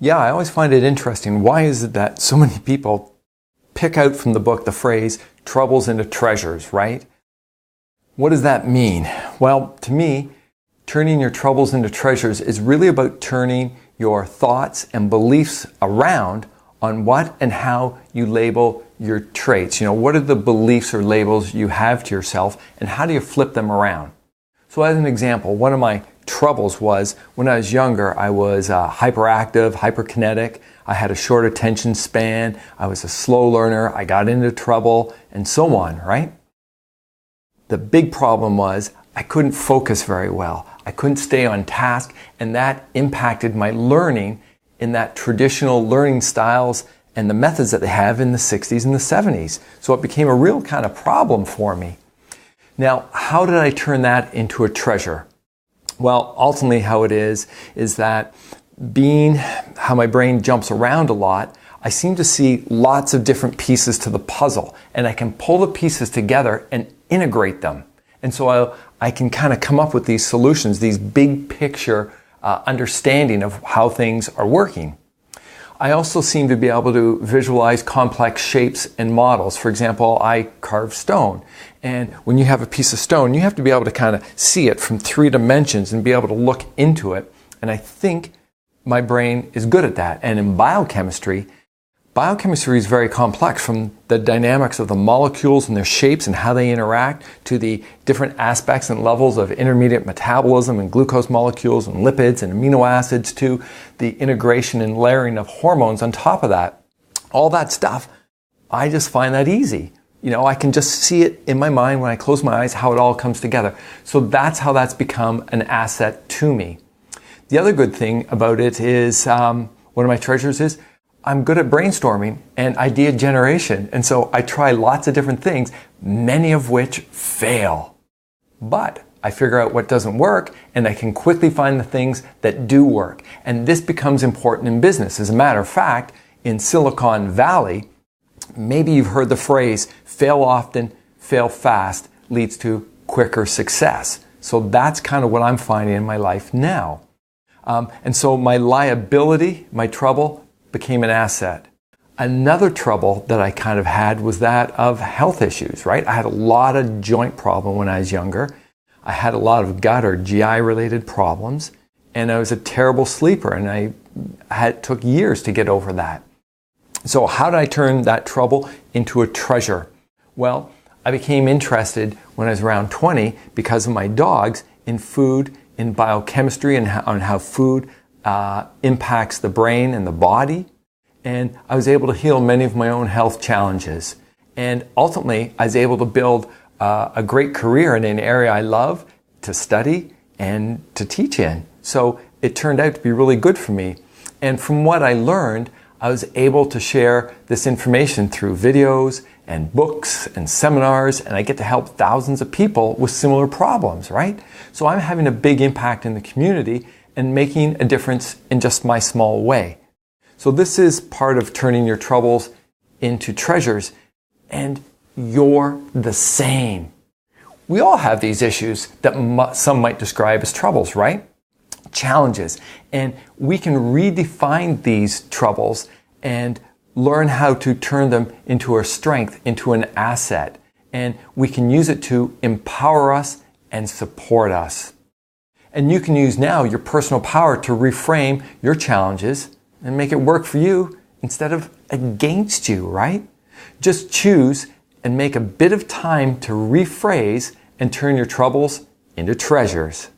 Yeah, I always find it interesting. Why is it that so many people pick out from the book the phrase troubles into treasures, right? What does that mean? Well, to me, turning your troubles into treasures is really about turning your thoughts and beliefs around on what and how you label your traits. What are the beliefs or labels you have to yourself, and how do you flip them around? So as an example, one of my troubles was when I was younger, I was hyperactive, hyperkinetic. I had a short attention span. I was a slow learner. I got into trouble and so on, right? The big problem was I couldn't focus very well. I couldn't stay on task, and that impacted my learning in that traditional learning styles and the methods that they have in the 60s and the 70s. So it became a real kind of problem for me. Now, how did I turn that into a treasure? Well, ultimately how it is that being how my brain jumps around a lot, I seem to see lots of different pieces to the puzzle, and I can pull the pieces together and integrate them. And so I can kind of come up with these solutions, these big picture understanding of how things are working. I also seem to be able to visualize complex shapes and models. For example, I carve stone. And when you have a piece of stone, you have to be able to kind of see it from 3 dimensions and be able to look into it. And I think my brain is good at that. And in biochemistry is very complex, from the dynamics of the molecules and their shapes and how they interact, to the different aspects and levels of intermediate metabolism and glucose molecules and lipids and amino acids, to the integration and layering of hormones on top of that. All that stuff, I just find that easy. I can just see it in my mind when I close my eyes, how it all comes together. So that's how that's become an asset to me. The other good thing about it is, one of my treasures is, I'm good at brainstorming and idea generation. And so I try lots of different things, many of which fail. But I figure out what doesn't work, and I can quickly find the things that do work. And this becomes important in business. As a matter of fact, in Silicon Valley, maybe you've heard the phrase, fail often, fail fast leads to quicker success. So that's kind of what I'm finding in my life now. And so my liability, my trouble, became an asset. Another trouble that I kind of had was that of health issues, right? I had a lot of joint problem when I was younger. I had a lot of gut or GI related problems, and I was a terrible sleeper, and took years to get over that. So how did I turn that trouble into a treasure? Well, I became interested when I was around 20 because of my dogs in food, in biochemistry, and on how food impacts the brain and the body. And I was able to heal many of my own health challenges. And ultimately, I was able to build a great career in an area I love to study and to teach in. So it turned out to be really good for me. And from what I learned, I was able to share this information through videos and books and seminars, and I get to help thousands of people with similar problems, right? So I'm having a big impact in the community and making a difference in just my small way. So this is part of turning your troubles into treasures, and you're the same. We all have these issues that some might describe as troubles, right? Challenges. And we can redefine these troubles and learn how to turn them into a strength, into an asset. And we can use it to empower us and support us. And you can use now your personal power to reframe your challenges and make it work for you instead of against you, right? Just choose and make a bit of time to rephrase and turn your troubles into treasures.